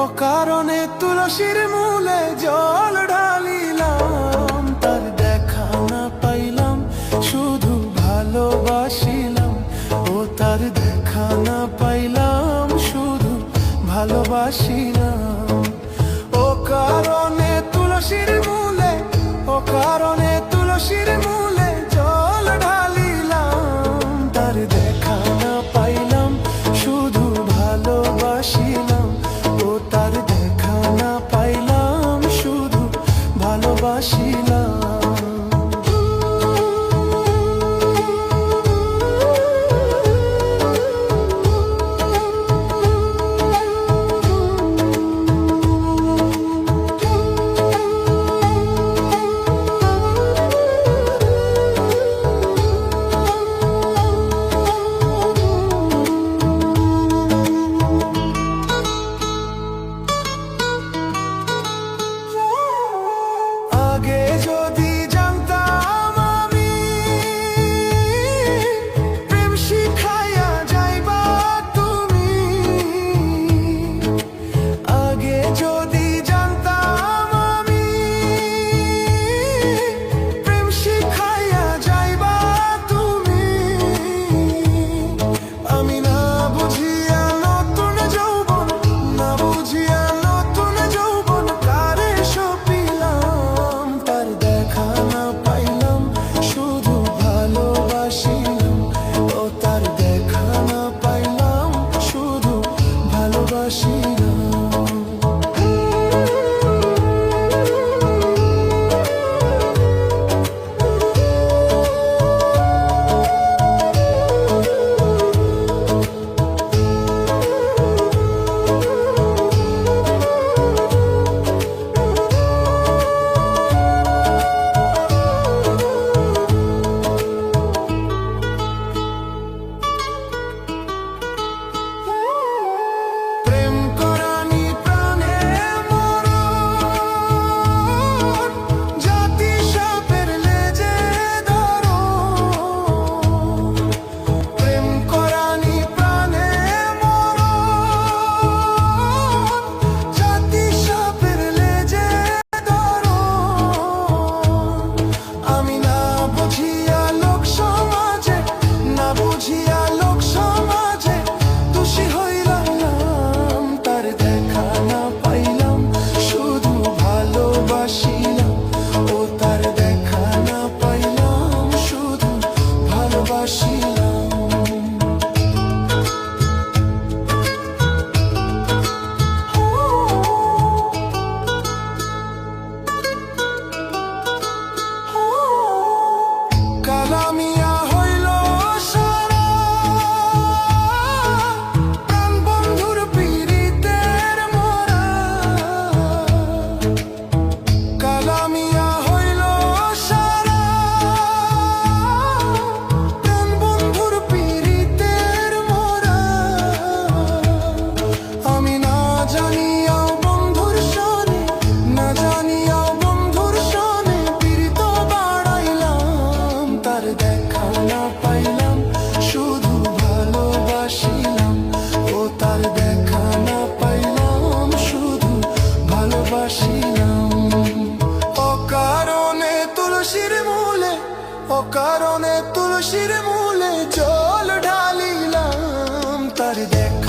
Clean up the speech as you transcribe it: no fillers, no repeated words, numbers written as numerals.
অকারণে তুলসীর মূলে জল ঢালিলাম, তার দেখা না পাইলাম শুধু ভালোবাসিলাম। ও তার দেখা না পাইলাম শুধু ভালোবাসিলাম। অকারণে তুলসীর মূলে, অকারণে তুলসীর মূলে জল ঢালিলাম, তার দেখা না পাইলাম শুধু ভালোবাসিলাম। ও তার দেখা না পাইলাম শুধু ভালোবাসিলাম। আগে যদি জানতাম আমি প্রেম শিখাইয়া যাইবা তুমি, আগে যদি জানতাম আমি প্রেম শিখাইয়া যাইবা তুমি, আমি না বুঝিয়া নতুন যৌবন, না বুঝিয়া নতুন যৌবন কারে সপিলাম, তার দেখা না পাইলাম শুধু ভালোবাসিলাম। ও তার দেখা না পাইলাম শুধু ভালোবাসিলাম। প্রেম করানি প্রাণে মরণ, জাতি সাপের লেজে ধরো। প্রেম করানি প্রাণে মরণ, জাতি সাপের লেজে ধরো। আমি না বুঝিয়া লোক সমাজে, না বুঝিয়া লোক সমাজে দোষী হইলাম, তার দেখা না পাইলাম শুধু ভালোবাসিলাম। ও তার দেখা না পাইলাম শুধু ভালোবাসিলাম। কালামিয়া হইল সারা প্রাণ বন্ধুর পীড়িতের মোরা, কালামিয়া হইল সারা প্রাণ বন্ধুর পীড়িতের মোরা। আমি না জানিয়াও বন্ধুর সনে, না জানিয়াও বন্ধুর সনে পীড়িত বাড়াইলাম, তার দেখা না পাইলাম শুধু ভালোবাসিলাম। ও তার দেখা না পাইলাম শুধু ভালোবাসিলাম। অকারণে তুলসীর মূলে, অকারণে তুলসীর মূলে জল ঢালিলাম, তার দেখা